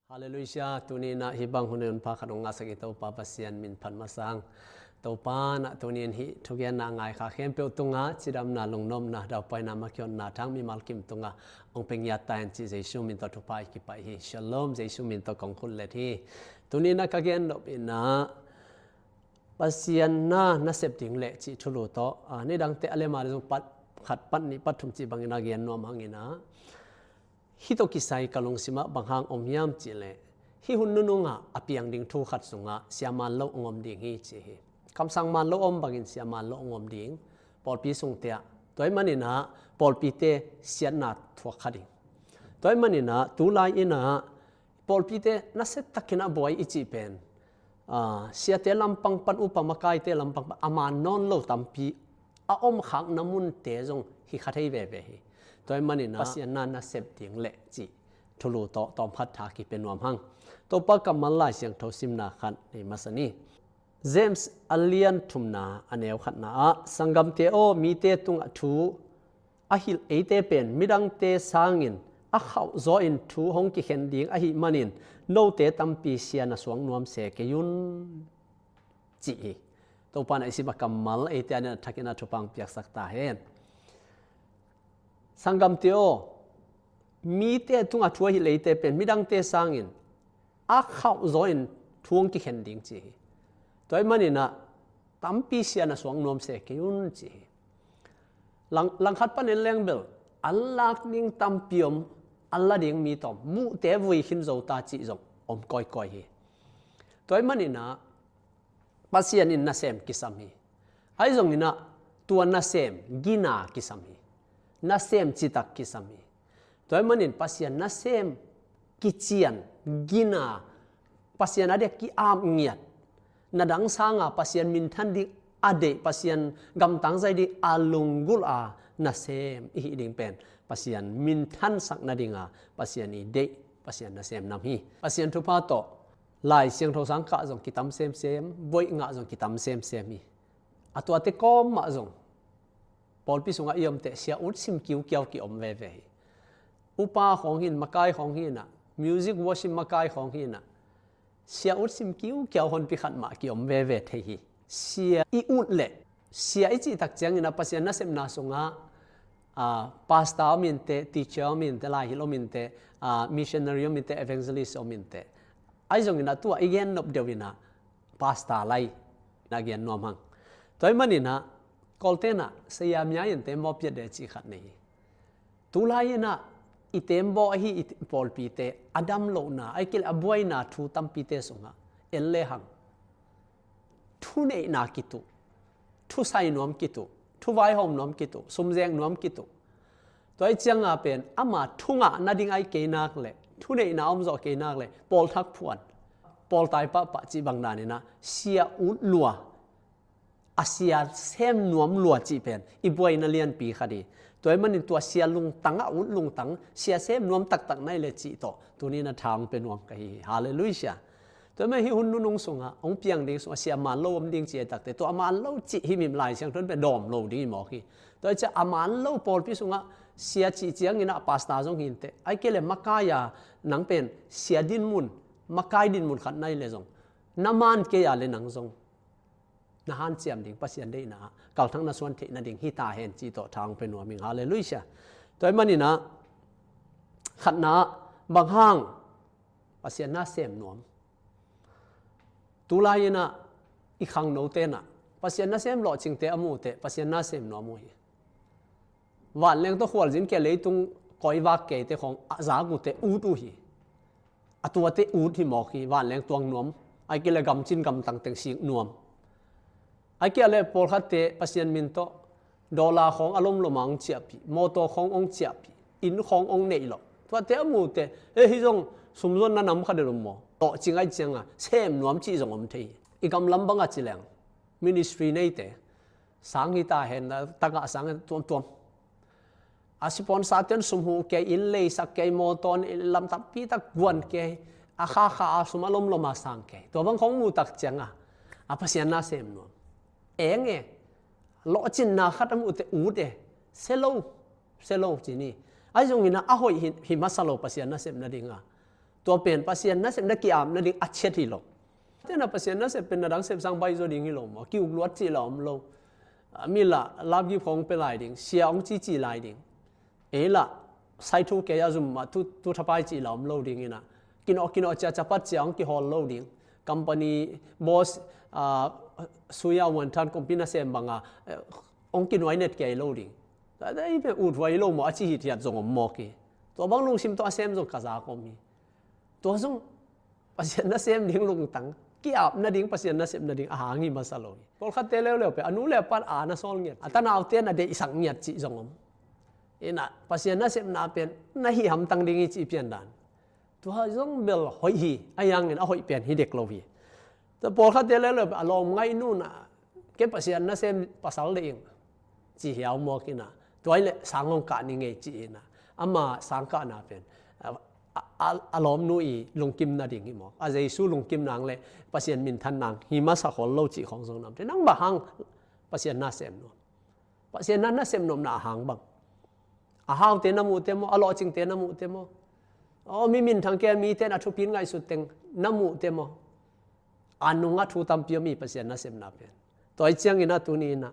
Haleluya tunina hibang hunun pa kanong nga sakit tau papasian min panmasang tau pa na tunin hi thugian na ngai kha khem pe tunga chidam na lungnom na daw pai na makyon na thang mi malkim tunga ong pengya tan chi jesu min to thupai ki pai hi shalom jesu min to kong khul le thi tunina ka gen no ina pasian na sep ding le chi thulu to ni dang te ale ma jong pat khat pat ni pathum chi bangina gen nom hangina hito kisai kalong sima banghang omyam chile hi hunnununga apiang ding thu khat sunga siaman lo ngom ding hi chi kamsang man lo om bangin siaman lo ngom ding polpi sungtea toy manina polpi te sianna thwa khading toy manina tulai ina polpi te na set takina boy ichi pen siate lampang pan upamakai te lampang aman non lo tampi a om khang namun te jong hi khathei ve ve hi toy manina pasian na sep ding le chi thulu to tom phat tha ki penwam hang to pa kamal lai siang thosim na khan ni masani James alian thumna aneu khatna a sangam te o mi te tung thu a hil ate pen midang te sangin a khau zo in thu hong ki khen ding a hi manin no te tampi siana suang nuam se ke yun chi to pa na isiba kamal ate ana thakina thupang piak sakta hen sangam teo mi te tunga thua hi leite pen midang te sangin a khau zo in thuang ki khen ding chi toy manina tampi siana suang nom se ke yun chi lang khat panen leng bel allak ning tampiom alla ding mi tom mu te vui hin zo ta chi zong om koi koi hi toy manina pasian in na sem kisam hi ai zong ina tuan na sem gina kisam hi na sem chitak kisam hi toy manin pasian na sem kichian gina pasian ade ki am ngiat na dang sanga pasian min than di ade pasian gam tang zai di alungul a na sem hi ding pen pasian min than sak na dinga pasian ni de pasian na sem nam hi pasian thu pa to lai siang tho sang ka jong kitam sem sem boi nga jong kitam sem sem hi atwa te kom ma jong polpi sunga iom te sia ut sim kiu kiau ki om ve ve upa khong hin makai khong hin na music worship makai khong hin na sia ut sim kiu kiau hon pi khat ma ki om ve ve the hi sia I ut le sia I chi tak chang ina pasian na sem na sunga pastor min te teacher min te lai hilo min te missionary min te evangelist min te ai jong ina tu again nop dewina pastor lai na gen nom hang toy manina koltena sayamya yin tembo piet de chi khat nei tulaina I tembo hi polpi te adam lo na ai kil abuai na thu tampi te sunga elle hang thu nei na kitu thu sai nom kitu thu vai hom nom kitu sumjeng nom kitu toy changa pen ama thunga na ding ai ke nak le thu nei na om zo ke nak le pol thak phuan pol tai pa chi bang na ni na sia ut lua asia sem nuam lua chi pen I buai na lian pi khadi toy manin tua sia lung tanga ut lung tang sia sem nuam tak tak nai le chi to tuni na thang pen nuam ka hi hallelujah toy ma hi hun nu nung sunga ong piang ding so sia man lo om ding chi tak te to aman lo chi hi mim lai siang thon pe dom lo ding mo ki toy cha aman lo pol pi sunga sia chi chiang ina pasta jong hin te ai kele makaya nang pen sia din mun makai din mun khat nai le jong naman ke ya le nang jong na han chiam ding pasian dei na kal thang na suan the na ding hi ta hen chi to thang pe no ming hallelujah toy manina khatna banghang pasian na sem nom tulaina I khang no te na pasian na sem lo ching te amu te pasian na sem no mu hi wan leng to khwal jin ke leitung koi wa ke te khong za gu te u tu hi atua te u thi mo hi wan leng tuang nom ai ke le gam chin gam tang teng sing nuam ai ke le por khatte pasian min to dola khong alom lomang chiapi moto khong ong chiapi in khong ong nei lo to te amu te he hi jong sumzon na nam khade rum mo to chingai chenga sem nuam chi jong om thei I gam lambanga chilang ministry nei te sang hi ta hen taga sang tuam tuam asipon saten sumhu ke in lei sak ke moton lam tap pi tak guan ke a kha sumalom loma sang ke to bang khong mu tak chenga apasian na sem nuam eng lo chin na khat amu te u de selo chi ni ai jong ina a hoi hi masalo pasian na sem na dinga ตัวเป็นปัสยันนะเสมนักกิอามนั่นดิอัจฉริโลแต่นะปัสยันนะเสมเป็นนักเสพสังใบโจดิ่งฮิโลมากิวกลวดจีหลอมโลมีละลาบยิบของเป็นลายดิ่งเสียองจีลายดิ่งละไซทูเกียจุมมาทุทับไปจีหลอมโลดิ่งนะกินออกจะปัดเสียงกิฮอลโลดิ่งคัมปานีบอสสุยาวันทันคอมพินาเซมบังองกินไว้เน็ตเกยโลดิ่งแต่ได้เป็นอุดไว้โลมาจีฮิตยัดจงอมมอกีตัวบางลุงซิมตัวเซมจงกระซาคอมีตัวจงปัสยันนะเซมดิ่งลุงตังกี่อาบนะดิ่งปัสยันนะเซมนะดิ่งอาหางิมาสโลยพอขัดเตเลวเลวไปอนุเลปัดอานะซอลเงียอัตนาเอาเตียนนะเดสังเงียจีจงอมนะปัสยันนะเซมนะเป็นนะฮิหำตังดิ่งจีเปียนดานตัวจงเบลหอยฮีอายังเงินเอาหอยเปียนฮิเด็กโลวีแต่พอขัดเตเลวเลวไปอารมณ์ไงนู่นนะเก็บปัสยันนะเซมปัสสาวะเองจีเหี่ยวมอกินะตัวไอ้สังองกะนี่ไงจีนะอามาสังกะนะเป็นอารมณ์นู้อีลงกิมนาดิ่งหิมออาเจสูลงกิมนางเลยปัสยันมินทันนางหิมะสักคนโลจิของทรงนำแต่นั่งบะหังปัสยันน่าเสมนปัสยันน่าเสมนน่าหังบังอาหาวเตนมูเตมออลอจิงเตนมูเตมมีมินทังแกมีเตนอัทุปินไงสุดเต็งนมูเตมอานุงอัทุตัมพิยมีปัสยันน่าเสมนาเป็นตัวไอ้เจียงอินาตุนีนะ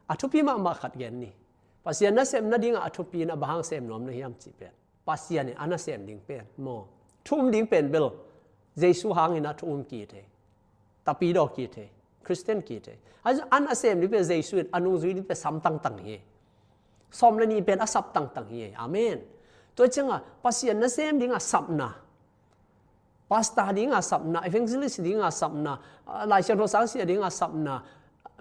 อัทุปิมาขัดแย้งนี่ปัสยันน่าเสมนาดิ่งอัทุปินะบะหังเสมนมนะฮิมจิเป็นปัสยันนี่อันน่ะเสมดิ่งเป็นโมทุ่มดิ่งเป็นเบลเจสุหางอินาทุ่มกีเทตาปีดอกกีเทคริสเตียนกีเทอันน่ะเสมนี่เป็นเจสุอนุจุยนี่เป็นสัมตังเฮสอมเลยนี่เป็นอสับตังเฮอาเมนตัวจังอ่ะปัสยันน่ะเสมดิ่งอ่ะสับนะปัสตาดิ่งอ่ะสับนะเอเวนเจลิสต์ดิ่งอ่ะสับนะหลายเชื้อสายเสียดิ่งอ่ะสับนะ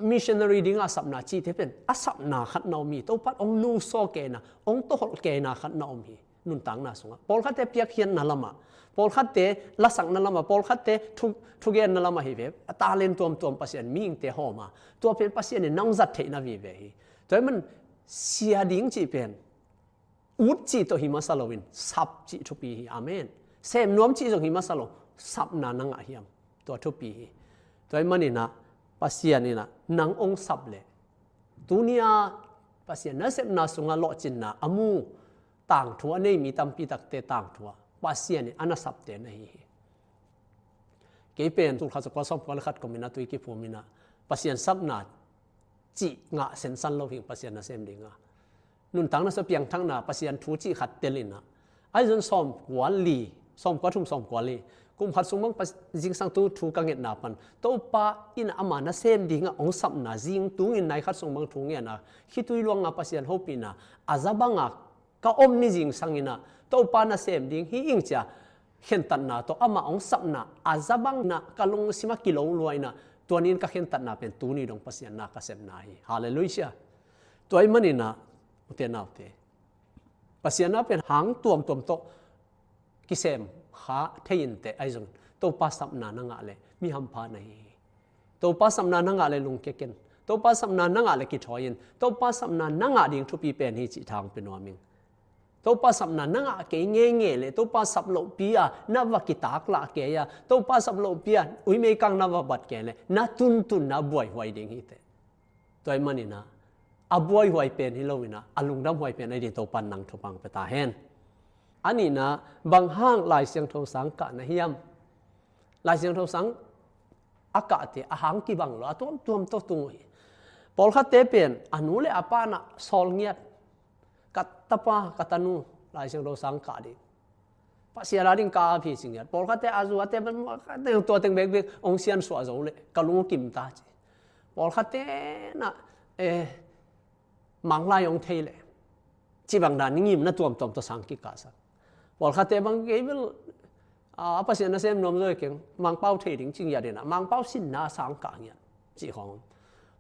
มิชชันนารีดิ่งอ่ะสับนะจีเทเป็นอสับนะขัดนอมีตัวปัดองนูโซเกนะองโตฮอลเกนะขัดนอมีนุนตังนาสุงปอลขัดเตเปียกเฮียนนาลามะปอลขัดเตละสังนาลามะปอลขัดเตทุเกนนาลามะฮิเวตาเลนตัวปัสยันมิงเตหอมาตัวเป็นปัสยันนังจัดเทนาวิเวตัวมันเสียดิ่งจีเป็นอุดจีตัวหิมะสโลวินสับจีทุปีอาเมนเซมนวมจีจงหิมะสโลสับนานังอาเฮียมตัวทุปีตัวมันนี่นะปัสยันนี่นะนังองสับเลยตุนียปัสยันนั่นเซมนาสุงาโลจินนะอามูต่างทัวนี่มีตัมปีตักเตต่างทัวปัสยันนี่อันนับสับเตนะฮีเกี่ยเป็นทุกข้าศึกสอบกันขัดก็มีนาตุยกิพูมินะปัสยันสับนาจีงะเซนสันโลหิงปัสยันนะเซมดิงะนุนตังนะสเปียงทั้งนาปัสยันทูจีขัดเตลินะไอ้จนสอมกวาลีสอมกวาทุ่มสอมกวาลีกุมพัดสุงมังจิงสังตูทูกังเงินนาปันโตปาอินอามานะเซมดิงะองสับนาจิงตุงอินในขัดสุงมังทุงเงินนะคิดตุยลวงงะปัสยันโฮปินะอาซาบังะก็อมนิจิงสังอินะโตปานะเซมดิงฮิอิงจะเห็นตันนาโตอามาองสับนาอาซาบังนะกะลงสิมากิโลลวยนะตัวนี้ก็เห็นตันนาเป็นตูนี่ดงปัสยันนาก็เซมนาฮีฮาเลลูยาตัวไอ้มันนี่นะอุเทนาอุเทปัสยันนาเป็นหางตัวมโตกิเซมขาเทียนเตไอจงโตปัสสับนานังอะไรมีหัมพาในโตปัสสับนานังอะไรลุงเกกินโตปัสสับนานังอะไรกิทอยินโตปัสสับนานังอะไรดิ่งทุปีเป็นฮิจิทางเป็นวามิงโตปัสสับนานังอะไรเกยเงเลยโตปัสสับโลปียนับว่ากิตากละเกยโตปัสสับโลปียอุยเมกังนับว่าบัดเกยเลยนัตุนนับวยหวยดิ่งฮิเตตัวไอ้มันนี่นะอบวยหวยเป็นฮิโลวินะอลุงดับหวยเป็นไอเดียโตปันนังทุปังเปตาเฮนอันนี้นะบางห้างลายเสียงโทสังกะนะเฮียมลายเสียงโทสังอากาศอาหางกี่บังหรอตัวตุงปอลขัดเตเป็นอนุเลอปานะซอลเงียดกัตตปากัตนูลายเสียงโทสังกะดิปัสยาลาดิงกาพี่สิงเงียดปอลขัดเตอาจูเตเป็นตัวเต็งเบกองเซียนสวาโจเลยกะลุงกิมตาจีปอลขัดเตนะมังลายองเทเลยจีบังดานิ่งนะตัวสังกิกาสักปอลขัดเตบังเกบิลปัสยันนะเซมนมด้วยเก่งมังเป้าเทดิ่งจริงอย่าเด่นมังเป้าสินนาสังกะเนี่ยจีของ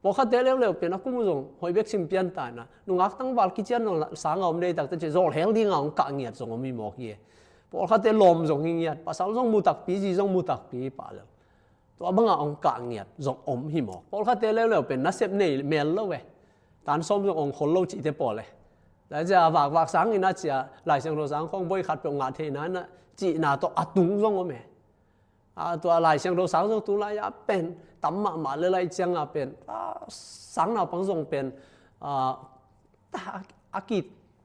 ปอลขัดเตเร็วเป็นนักกุมจงหอยเบกซิมเปียนตายนะนุ่งอักตั้งบาลกิจนนสังเอาไม่ได้แต่จะโจลเฮลดิ้งเอากะเงียดจงมีหมอกเย่ปอลขัดเตลมจงเงียดภาษาจงมุตักปีจีจงมุตักปีป่าเลยตัวบังเอากะเงียดจงหิหมอกปอลขัดเตเร็วเป็นนักเซมเนี่ยเมลเลยตานส้มจงคนโลจิเตปอเลยแต่จะวากสังอินะจะหลายเสียงโทสังของบ่อยขัดเป็นงาเทนั้นนะจีนาตัวอตุงจงก็แม่ตัวหลายเสียงโทสังจงตุลายเป็นตั้มมาเลยจังเป็นสังนาปังจงเป็นอากิ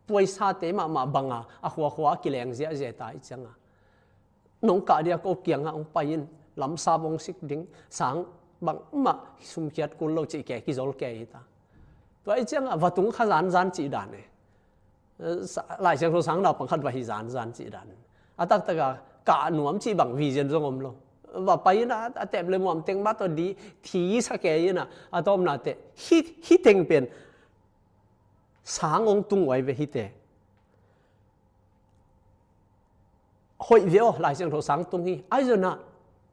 ป่วยซาเตมาบังหัวกิเลงเสียตายจัง นงกะเดียก็เกียงองไปยินลำซาบองสิกดิงสังบังมาสุมเขียดกุลโลจิแก่กิจลแก่ตาตัวไอ้เจ้าวัตุงขจานจานจีดานเนี่ยหลายเจ้าสังเราปังคัดว่าฮิจานจีดานอาตักตะกะหนวมจีบังวิเจนจงอมโลว่าไปนะแต่เลยมอมเต็งมาตัวดีทีสักแก่ยินะอาตอมนาเตฮิเต็งเป็นสังองตุงไว้เวฮิเตหอยเดียวหลายเจ้าสังตุงฮีไอ้เจ้าน่ะ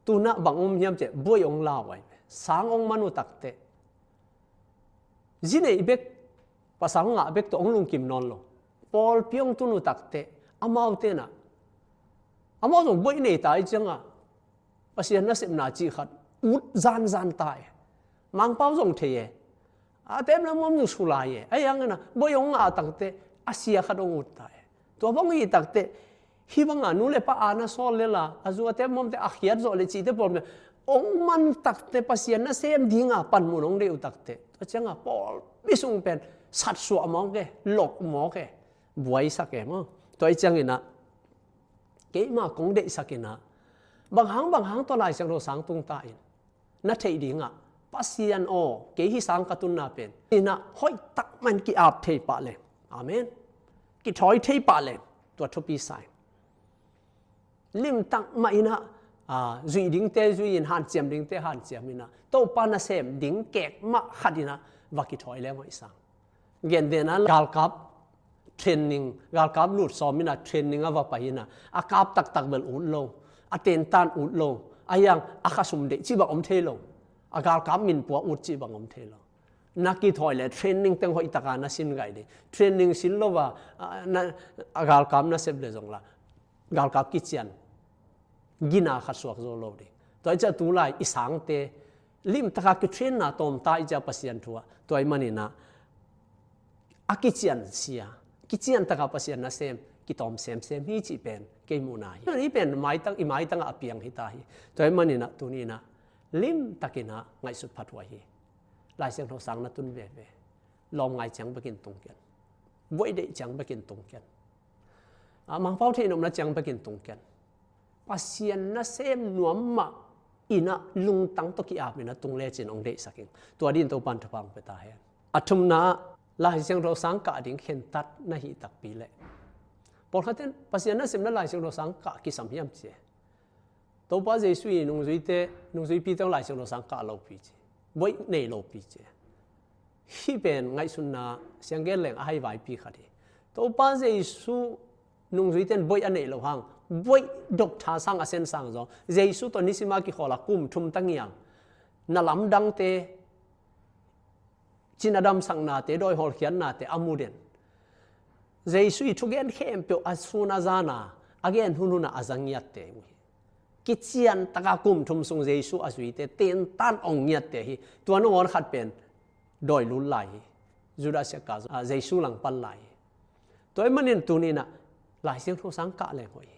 ตูน่ะบังอมเฮียมเจบวยองลาไว้สังองมนุตักเตจีเนอีเบกภาษาของอาเบกตัวองลุงกิมนอนโลปอลพิองตุนุตักเตอามาวเตนะอามาวจงบวยเนตายจังอ่ะภาษาหน้าเสพนาจีขัดอุดจานตายมังเป้าจงเทยอาเต็มแล้วมันอยู่สุลายไอ้ยังนะบวยองอาตักเตอาเซียขัดองอุดตายตัวบังอีตักเตฮิบังอานูเลปะอานาโซเลล่ะอาจูเต็มมันเตอาเขียดโซเลจีเตปอมองมันตักเตภาษาหน้าเสพดิ้งอ่ะปันมุนองเดียวตักเตจังอ่ะปอลมิสุงเป็นสัตว์สวมองแกหลกมองแกบวยสักแกมั้งตัวไอ้จังอินะเกี่ยมากงเดสักอินะบางหางตัวลายเสียงเราสังตุงตายนัทเทดิงอ่ะปัสยันโอเกี่ยสังกตุนนาเป็นอินะห้อยตักมันกี่อาบเทปะเลยอาเมนกี่ถอยเทปะเลยตัวทุปีสายลิมตักมาอินะจุยดิ้งเตจุยอินหันเจียมดิ้งเตหันเจียมอินะโตปานาเซมดิ้งแกกมาขัดอินะว่ากี่ถอยแล้วไม่สังเย็นเดนั้นกาลกับเทรนนิ่งกาลกับลูดซ้อมมินะเทรนนิ่งว่าไปนะอากาบตักเบลอุดลงอเตนตันอุดลงอายังอาคาสุมเดจีบังอมเทลงอากาลกับมินปัวอุดจีบังอมเทลงนักกีถอยเลยเทรนนิ่งเต็งหอยตะการน่ะสินไงดิเทรนนิ่งสินโลว่าอากาลกับน่ะเสพเลยจงละกาลกับกิจยันกินาขัดสวกโซโลดิตัวจะตุลายอิสังเตลิมตะกากิเทรนน่ะตอมตาอิจะปัสยันทัวตัวไอ้มันนี่นะอากิจิอันเสียกิจิอันตะกับภาษาหน้าเซมกิตอมเซมฮีจีเป็นเกมูนายนี่เป็นไม้ตั้งอภิยังหิตาฮีตัวมันนี่นะตัวนี้นะลิมตะกินะไงสุดพัดวะฮีลายเสียงเราสังนะตุนเวลองไงจังไปกินตรงกันบวยเดจังไปกินตรงกันมังเป้าเทนมนะจังไปกินตรงกันภาษาหน้าเซมหนวมมาอินะลุงตั้งตะกี้อาบนะตรงเลจินองเดสักิงตัวดินตัวปันทพังไปตาเห็นอัตุมนะลายเสียงเราสังกะดิ้งเข็นตัดนะฮิตักปีเละพอเขาเต้นภาษาหน้าเสียงนั้นลายเสียงเราสังกะกิสัมยามเจตัวป้าเจสุยนุ่งสุยปีเต้าลายเสียงเราสังกะเราปีเจบ่อยในเราปีเจฮิเป็นไงสุนนะเสียงเกลเลงอาให้ไว้ปีขัดตัวป้าเจสุนุ่งสุยเต้นบ่อยอันในเราหังบ่อยดอกทาสังอาเซนสังจอเจสุตัวนิสิมากิขอละกุมทุมตั้งยังนั่ลำดังเตจินอดัมสังนาเตโดยฮอลเขียนนาเตอามูเดนเจสุยทุกเกนเข้มเปียวอาสุนาจานาอเกนหุนุนาอาจังยัตเตกิจยันตะกากุมทุมทรงเจสุอาสุยเตเต็นตันองยัตเตฮีตัวนู้นขัดเป็นโดยลุลไลจุดาเสกาเจสุหลังปัลไลตัวมันนี่ตัวนี้นะหลายเสียงโทสังกะเลยหอย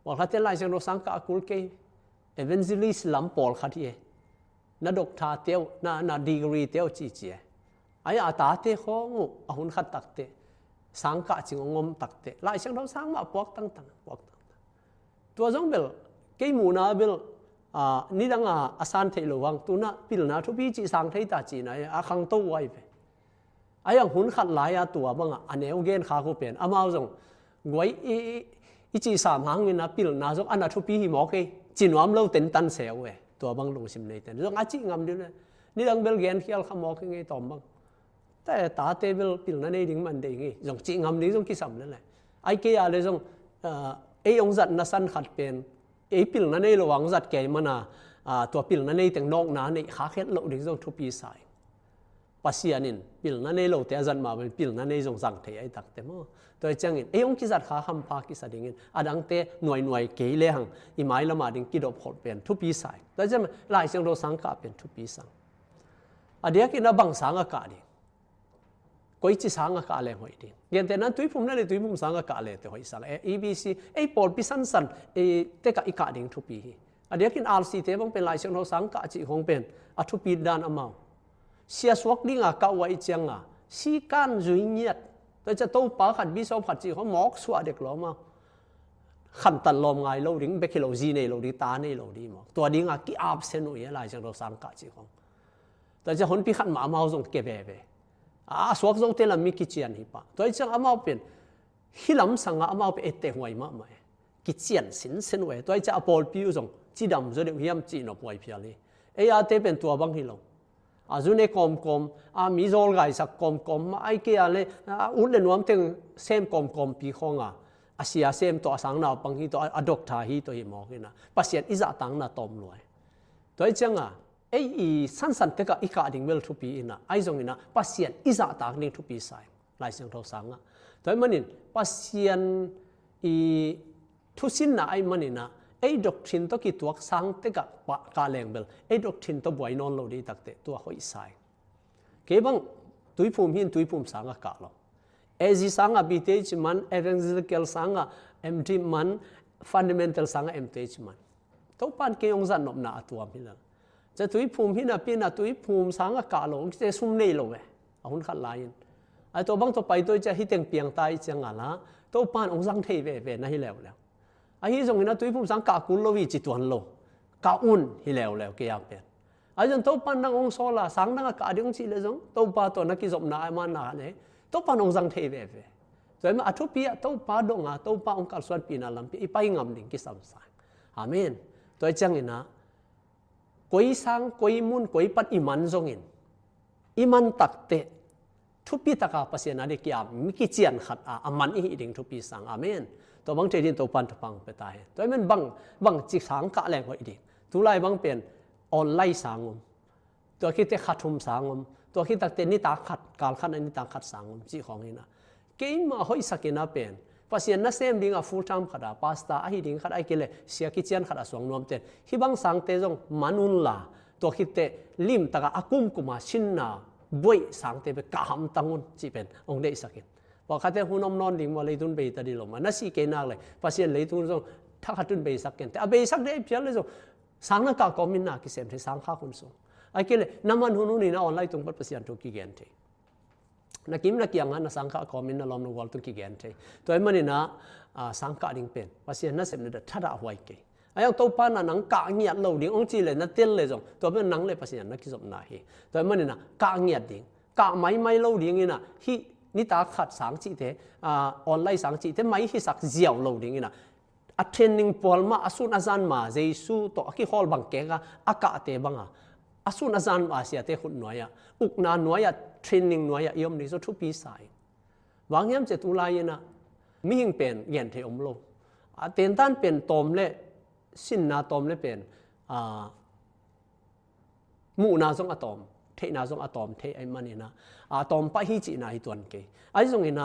บอกเขาจะหลายเสียงโทสังกะกุลเกย์เอเวนซิลิสลัมปอลขัดเยนาดกทาเตียวนาดีกรีเตียวจีเจไอ้อาตาเตข้องูอาหุนขัดตักเตสังกะจิงงมตักเตหลายเสียงเราสังมาปวกตั้งตัวจงเบลเกยมูนาเบลนี่ดังอาสานเทโลวังตัวน่ะปิลนาทุบีจีสังเทตาจีนะอาคังโตไว้ไปไอ้ยังหุนขัดหลายตัวบ้างอันเอวเกนขาเขาเป็นอามาจงไว้อีจีสามหางเงินนะปิลนาจงอันนั้นทุบีหิมอกเกจินวามเราเต็นตันเสียวเว้ตัวบางลงสิมในแต่เรื่องอาจิงามดิเลยนี่ดังเบลเกนเขียลขมอกยังไงตอมบ้างแต่ตาเตเบลปิลนั่นเองมันได้ไงจงจิงามนี้จงกิสัมนั่นแหละไอ้เกียอะไรจงไอ้องจัดนัสันขัดเป็นไอ้ปิลนั่นเองระวังจัดแก่มันตัวปิลนั่นเองแต่งนอกนั้นในขาเข็ดเราดึงจงทุปีสายปัสยานินปิลนั่นเองเราแต่จันมาเป็นปิลนั่นเองจงสั่งเทไอ้ตักเต็มตัวจังอินไอ้องกิจัดขาคำพากิสัดดิ่งอดังเตหน่วยเกยเลหังอีไม้ละมาดิ่งกิดอบผลเป็นทุปีสายตัวจังหลายเสียงเราสังกะเป็นทุปีสังอเดียกินบังสังอากาศดิก็อีกสังอากาศเลยหอยดิเย็นแต่นั้นตุยพุ่มนั่นเลยตุยพุ่มสังอากาศเลยแต่หอยสังABC ไอ้ปอลพิสันสันเตกะอีกาดิ่งทุปีอเดียกินRCเตบังเป็นหลายเสียงเราสังกะจิของเป็นอทุปีดานอมาเสียสวกดิ่งอากาไว้จังสีการจุยเนียดแต่จะโตปาขัดบิสอบขัดจีเขาหมอกสวดเด็กหล่อมา ขันตันลมไงเราดิ้งเบคิโลจีเนเราดีตาเนเราดีมั้งตัวดิ้งอ่ะกี่อับเซนุยอะไรจังเราสังกัดจีของแต่จะคนพิขันมาเอาส่งเก็บเบสวกส่งเตลมีกิจยันฮิปะตัวจังอามาเป็นฮิลำสังอามาเป็นเตหวยมาไหมกิจยันสินเซนุยตัวจะอพอลพิวส่งจีดำจะเรียมจีนอพวยพิอาลีอาเตเป็นตัวบังฮิลงจุนเอคอมมีโซลไกสักคอมไอเกียเลยอุดเลนวมเต็งเซมคอมปีของอาเซียเซมตัวสังนาบังฮิตัวอดอกทาฮิตัวหิมอกินะปัสยันอิจะตังนาตอมรวยตัวจังสันเตกอีกาดิ่งเวลทุปีอินะไอจงอินะปัสยันอิจะตังดิ่งทุปีไซลายเสียงทอสังตัวมันนี่ปัสยันทุสินนะไอมันนี่นะดอกทินตัวกิตัวสังเตกปะกาเลงเบลดอกทินตัวบวยนอนโลดีตักเตตัวหอยไซเก็บังตุยภูมิหินตุยภูมิสังกะลจีสังบีเตจมันเอเวนซิเคิลสังเอ็มดีมันฟันเดเมนทัลสังเอ็มเตจมันตัวปานเกยองจันนบนาตัวมิลจะตุยภูมิหินปีน่ะตุยภูมิสังกะลจะซุ่มเนโลเวอาหุ่นขัดลายไอตัวบังตัวไปตัวจะฮิตเต็งเปียงตายจังละตัวปานองจังเทเวนะฮิแล้วไอ้ที่ตรงนี้นะตุยภูมิสังกะกุลโลวิจิตวันโลกะอุ่นฮิแล้วเกียบเป็นไอ้จนตัวปานนังองโซลาสังนังกะดิ่งสิเลยจงตัวปาตัวนักกิจสมนาไอ้มันนาเนี่ยตัวปานองจังเทเวส่วนมาอัทุปีตัวปาดงตัวปาองกัลสวนปีนาลัมปีไปงามดิ่งกิสัมสายอาเมนตัวจังอินะกุยสังกุยมุนกุยปัดอิมันจงอิมันตักเตทุปีตะกาปัสยานาเดียมมิกิเจียนขัดอามันอีดิ่งทุปีสังอาเมนตัวบางเจดินตัวปันทุปังไปตายตัวมันบังจิกสังกะแรงกว่าอีดิ่งทุไลบังเป็นออนไลน์สังตัวคิดแต่ขัดทุมสังตัวคิดตักเตนิตาขัดการขัดนิตาขัดสังจีของนี่นะเกี่ยมาหอยสักนาเป็นปัสยานาเซมดิ่งฟูลไทม์ขัดพาสต้าไอดิ่งขัดไอเกลเสียกิจยันขัดสวงนวมเตนฮิบังสังเตจงมานุนลาตัวคิดแต่ลิมตะกะอากุมกุมาชินนาบวยสังเตไปกะหำตังุนจีเป็นองเดสักพอขัดแต่หุ่นนอนดิ่งว่าเลยตุนเบยตัดดิลงมานั่นสิเกนักเลยปัสยาเลยตุนจงถ้าขัดตุนเบยสักเกนแต่เบยสักเดย์เพียงเลยจงสังนักกะกอมินนากิเซมที่สังข้าคุณส่งไอ้เกลน้ำมันหุ่นนี่นะออนไลน์ตรงปัสยาทุกกิเกนเทนักกิมนักยังนะสังข้าคอมินนาลอมนวลตุกกิเกนเทตัวมันนี่นะสังกะดิ่งเป็นปัสยานั่นเสพนี่เด็ดทัดเอาไว้เกยไอ้ยังตัวปานะนังกะเงียดเราดิ่งองจีเลยนั่นเต้นเลยจงตัวเป็นนังเลยปัสยานักกิจสมนาฮีตัวมันนี่นะกะเงียดดิ่งกะไม่เราดิ่งนี่นะฮีนี่ตาขัดสังจีเตออนไลน์สังจีเตไม่ฮีสักเจียวเราดิ่งนี่นะattending polma asun azan ma jesu to aki hol bang ke ga aka te banga asun azan ma sia te khut noya ukna noya training noya yom ni so thu pi sai wangyam che tu lai na mi hing pen yen the om lo ten tan pen tom le sin na tom le pen mu na song atom the na song atom the ai mani na atom pa hi chi na hi tuan ke ai song ina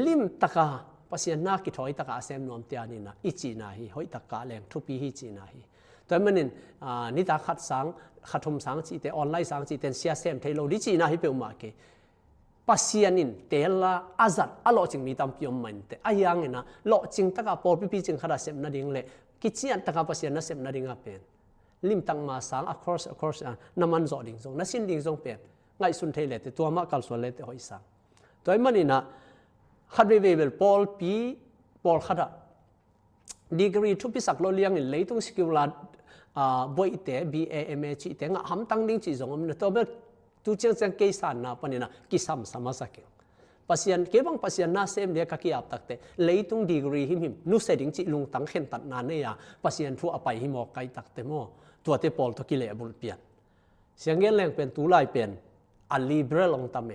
lim takaปัสยานาคิดถอยตะกาเซมนวมเตียนี่นะอิจีนาฮีหอยตะกาแรงทุปีฮีจีนาฮีแต่มันนี่ตาขัดสังขัดทมสังจีแต่ออนไลน์สังจีแต่เสียเซมเทโลดิจีนาฮีเปลมาเกปัสยานินเตล่าอาจัดอโลจิงมีตามพิมมันเตอายังนะโลจิงตะกาปอลปีจิงขัดเซมนาดิงเล่กิจยันตะกาปัสยานาเซมนาดิงอาเป็นลิมตังมาสัง across น้ำมันจอดิงซงนั่นสินดิงซงเป็นไงสุนเทเลตตัวมากัลสวเลตหอยสังตัวมันนี่นะขัดเวเบลปอลปีปอลขัดดีกรีทุพิสักโลเลียงเลยต้องสกิลลาบอยเตะ BAMA จีเตะงะหำตั้งดิ้งจีจงมันตัวเบลตุเจียงเจียงเกสันนะปนินะกิสัมสมาสักเองปัสยันเก็บังปัสยันน่าเซมเดียกักยับตักเตะเลยต้องดีกรีหิมนุเสดิ้งจีลุงตั้งเข็นตัดนานเนี่ยปัสยันทั่วไปหิมอไกตักเตะโมตัวเตะปอลตัวกิเลบุลเปียนเสียงเงี้ยแรงเป็นตุลายเป็นอัลลิเบรลองตามเม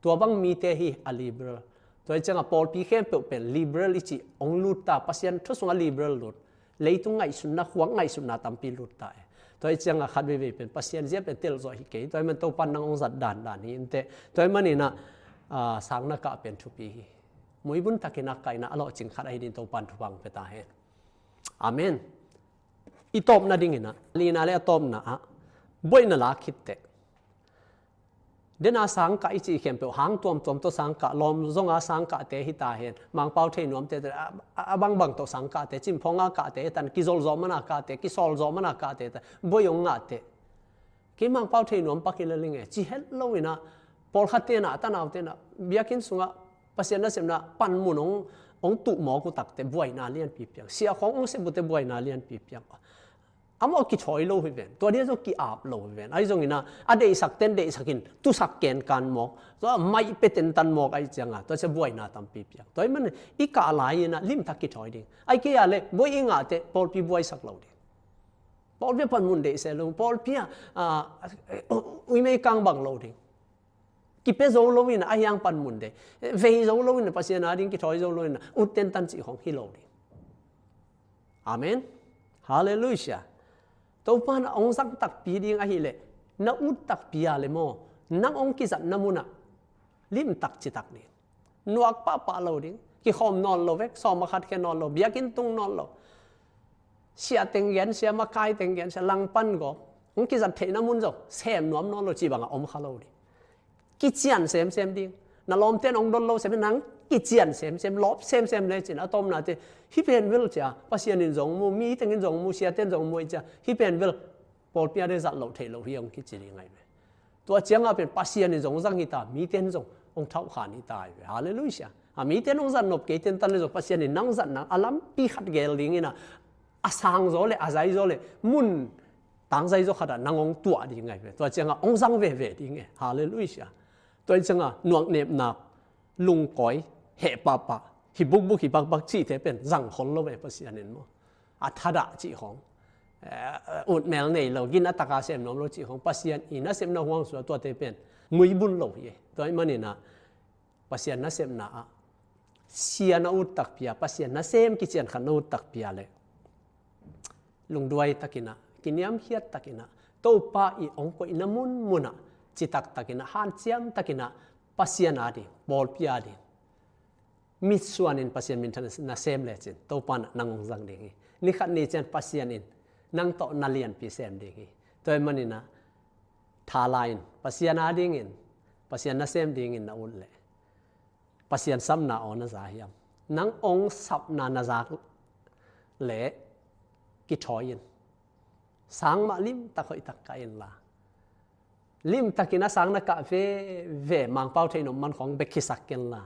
ตัวบังมีเตหีอัลลิเบรลตัวจังปอลปีเข้มเป็นลิเบรลจีองลูตาปัสยันทุสงลิเบรลลุดเลยต้องไงสุนนะหวงไงสุนนะตามปีลุดตายตัวจังขัดเวเป็นปัสยันเจ็บเป็นเตลโซฮิเกยตัวมันตัวปันนังองจัดด่านนี้เตตัวมันนี่นะสังนักกะเป็นทุปีมวยบุญตะกินักไก่นะอโลจิงขัดไอดินตัวปันทุบังไปตาเฮอาเมนอีตบนะดิ่งนะลีนาเลตบนะบ่อยน่ะละคิดเตเดน่าสังกะอิจิเข้มเปหางตัวตัวสังกะลมซงอาสังกะเตหิตาเห็นมังเป้าเทนวมเตบังตัวสังกะเตจิมพงอากะเตตันกิโซลซอมันอากะเตกิซอลซอมันอากะเตบ่ยงงะเตกิมังเป้าเทนวมปักกิเลลิงจิเฮลโลวินะปอลขัดเตนะตันเอาเตนะเบียกินสุงะปัสยันนะเสมนะปันมุนง องตุหมอกูตักแต่บ่วยนาเลียนปีเปียงเสียขององเสบุแต่บ่วยนาเลียนปีเปียงอามอกิถอยโลหิเวนตัวเดียวจะกิอาบโลหิเวนไอ้จงอินะอเดสักเต็นเดสักินตุสักแกนกันหมอกตัวไม่เป็ดตันหมอกไอ้จังอ่ะตัวจะบ่วยนาตัมปีเปียงตัวมันอีกาลายนะลิมทักกิถอยดิไอ้เกียเลยบ่วยอิงาเตปอลปีบ่วยสักโลดิปอลเปียปันมุนเดเซลปอลเปียอุยไม่กังบังโลดิกิเปโซโลวินไอ้ยังปันมุนเดเวโซโลวินปัสยานาดิงกิถอยโซโลวินอุตเตนตันจิของฮิโลดิอาเมนฮาเลลูยาตัวปานองสักตักปีดิ้งไอ้เล่น้าอุดตักปีอะไรโมนังองกิจัดน้ำมุนะลิมตักจิตักนี่นวกป้าป้าเราดิ้งกิขอมนอนเราเวกสอมาขัดแค่นอนเราเบียกินตุงนอนเราเสียเต็งเย็นเสียมาคายเต็งเย็นเสียลังปันก็องกิจัดเทน้ำมุนจ้ะเสียมนวมนอนเราจีบังอมข้าเราดิกิเจียนเสียมดิ้งน่าลมเต้นองดนเราเสียเป็นนังกิเจียนเสียมลบเสียมเลยจีน่ะต้มน่ะเตฮิเป็นวิลจ้ะภาษาหนึ่งจงมูมีเต็งจงมูเสียเต้นจงมูจ้ะฮิเป็นวิลปอลเปียได้จัดเราเทเราเรียงกิจยังไงตัวเจียงเป็นภาษาหนึ่งจงสังหิตามีเต้นจงองเท้าขานิตายฮาเลลูยามีเต้นองสันนบเกตันตันเลยจงภาษาหนึ่งนั่งสันนั่งอลัมปีขัดเกลลิงนะอาสังโซเลอาใจโซเลมุนตั้งใจโซขัดนั่งองตัวยังไงตัวเจียงองสังเว่ยังไงฮาเลลูยาตัวเจียงนวกเน็บหนักลุงก้อยเหปะปะหิบุกบุกหิบักบักจีเทเป็นรังคนเราแบบภาษาหนึ่งมั้งอัฐดาจีของอุดแมลในเรากินอัตกาเสมน้ำเราจีของภาษาอินนัเสมน้ำห่วงส่วนตัวเทเป็นมุยบุญเราเย่ตัวมันนี่นะภาษานัเสมน้าเสียนาอุดตักเปียภาษานัเสมกิจยันขันอุดตักเปียเลยลุงด้วยตักินะกินยำเฮียตักินะตัวป้าอีองค์ก็อินามุนมุนะจิตักตักินะฮันเซียมตักินะภาษานาดีบอลเปียดีมิดส่วนอินภาษามินทันนัเสมเลยจินตัวป้านังจังดีนี่ขัดนี่จินภาษาอินนังโตนาเลียนพิเศษดีกีตัวมันนี่นะทาลายน์ภาษาหน้าดิ่งินภาษาหน้าเซมดิ่งินน่าอุ่นเลยภาษาซ้ำหน้าอ่อนน่าจะยำนังองสับหน้าน่าจะเละกิจอยน์สังมาลิมตะคอยตะกายน์ละลิมตะกินนะสังนักเวมังเป้าเทนมันของเบกิสักกันละ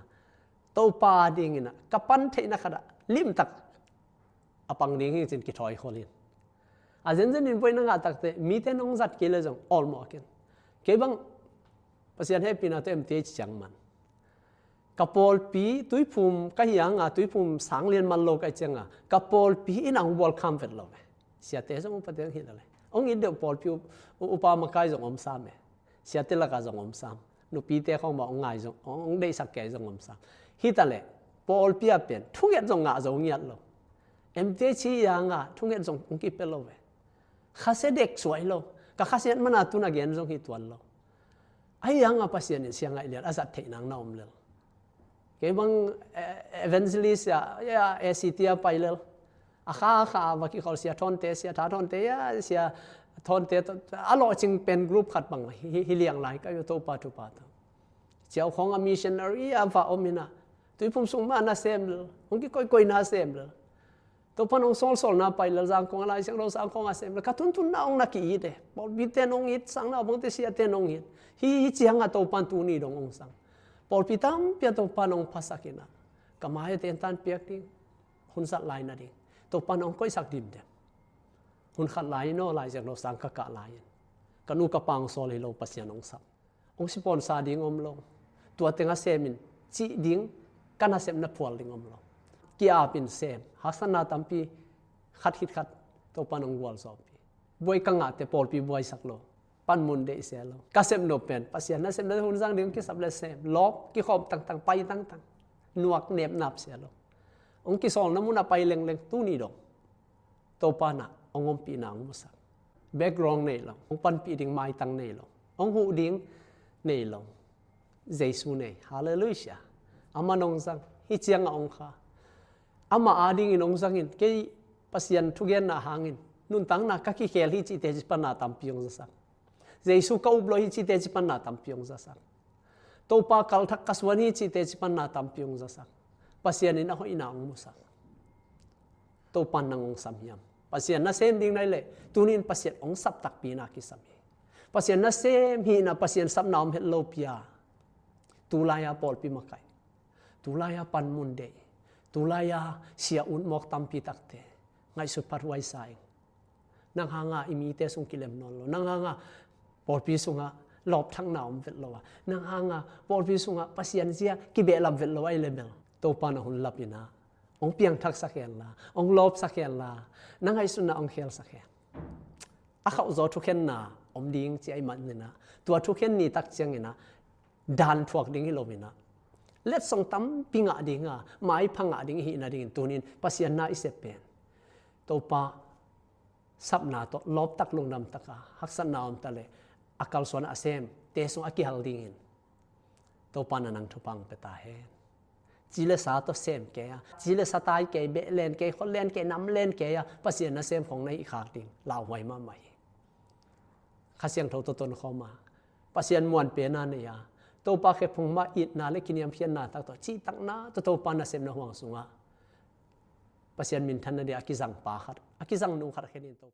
ตัวปาดิ่งินนะกับปันเทนักขดาลิมตะอปังดิ่งินจินกิจอยคนลินอาจจะนี่พอยนังอาตักเตมีแต่น้องจัดเกลือจงออลมอกันเก็บังภาษาให้ปีน่าเต็มเตจจังมันกับปอลปีตุยภูมิก็ยังตุยภูมิสังเรียนมันโลกไอจังกับปอลปีนังวอลคัมเฟตโลเเสียเตจงอุปเทศหินอะไรองค์เดียวปอลปีอุปมาไกจงอมสามเสียเตละกาจงอมสามนุปีเตของมาองไงจงองได้สักแก่จงอมสามฮิตอะไรปอลปีเป็นทุกอย่างจงงาจงเงียบโลเอ็มเตชียังทุกอย่างจงองกิเปโลข้าเสด็จสวยโลก็ข้าเสด็จมันตุนักเย็นจงหิตวันโลไอ้ยังภาษาเนี่ยเสียงไอเดียอาศัยเทนังน้อมเลยเก็บังเอเวนซิลิสya SCTA ไปเลยข้าว่ากี่เขาเสียทอนเตเสียท่าทอนเตเสียทอนเตอร่อยจริงเป็นกลุ่มขัดบังฮิเลียงไหลก็อยู่ตัวปาทุปาตเจ้าของมิชชันนารีอาฟ้าอมินะตัวผมส่งมาหน้าเซมเลยผมกี่ค่อยๆหน้าเซมเลยตัวพนองโซลนาไปแล้วจังคงอะไรสักเราสังคงอาเซมแล้วก็ทุนน้องนักอีเดบอลบิเตนองอิดสังเราบางทีเสียเตนองอิดฮีเจียงอ่ะตัวปันตุนีดองสังบอลพิตามเปียตัวปนองภาษากินะก็มาให้เต็นตันเปียกดิ้งหุ่นสัตว์ลายนั่นเองตัวปนองก็สักดิมเดมหุ่นขัดลายโน่ลายจากเราสังกะกะลายกันนูกระปังโซเลยเราปัสยานองสับองสิปอนซาดิ้งอมลงตัวเต็งอาเซมินจีดิ้งกันอาเซมนับพวลดิ้งอมลงกีอาปินเซมฮัสนาตัมปีขัดตัวปนองวัวสอบปีบวยกังอาเตปอลปีบวยสักโลปันมุนเดเซลกาเซมโนเป็นภาษาหน้าเซมนั่นหุ่นจังดิ้งกิสับเลเซมล็อกกิขอบต่างๆไปต่างๆนวกเน็บนับเสียโลองกิสองน้ำมุนไปเล็งๆตู้นี้ดอกตัวปานะองอมปีนางมุสักแบ็กกราวน์นี่ลองปันปีดิ้งไม้ตั้งนี่ลองหูดิ้งนี่ลองเจสุนี่ฮาเลลูยาอามันองซังฮิเจียงองค่ะอามาอาดิ้งอินองซังอินกี่ภาษาทุกอย่างน่าหางอินนุ่นตั้งนักกี่เคลฮิจิเตจิปันนาตัมพิองซักเจสุเขาอุบลฮิจิเตจิปันนาตัมพิองซักตัวปาคัลทักกัสวันฮิจิเตจิปันนาตัมพิองซักภาษานี่น่าหอยนางมุสักตัวปันนางองสัมยามภาษาหน้าเซมดิ้งได้เลยตัวนี้ภาษาองสับตักปีนักกิสัมยภาษาหน้าเซมฮีน่ะภาษาสับน้ำเฮลโลปียาตุลายาปอลปีมาไกตุลายาปันมุนเด tulaya sia un mok tampi takte ngai su parwai sai nang hanga imite sung kilem non lo nang hanga porpi sunga lop thang naum vet lo nang hanga porpi sunga pasian sia kibe lam vet lo ai level to pa na hun lapina ong piang thak sakhen la ong lop sakhen la nang ai sunna ong khel sakhen a khau zo thu khen na om ding chi ai man ni na tua thu khen ni tak chiang ina dan thuak ding hi lomina let song tam pinga dinga mai phanga ding hi na ding tunin pasian na isep pen to pa sapna to lop tak lung nam taka haksan naum tale akal sona asem te song aki hal ding in to pa na nang thupang peta he chile sa to sem ke ya chile sa tai ke be len ke khol len ke nam len ke ya pasian na sem khong nei khak ding law hoi ma mai khasiang tho to ton khoma pasian muan pe na ne ya to pa khe phung ma it na le kiniam phian na tak to chi tak na to pa na sem na huang sunga pasian min than na dia akizang pa khat akizang nu khat khenin to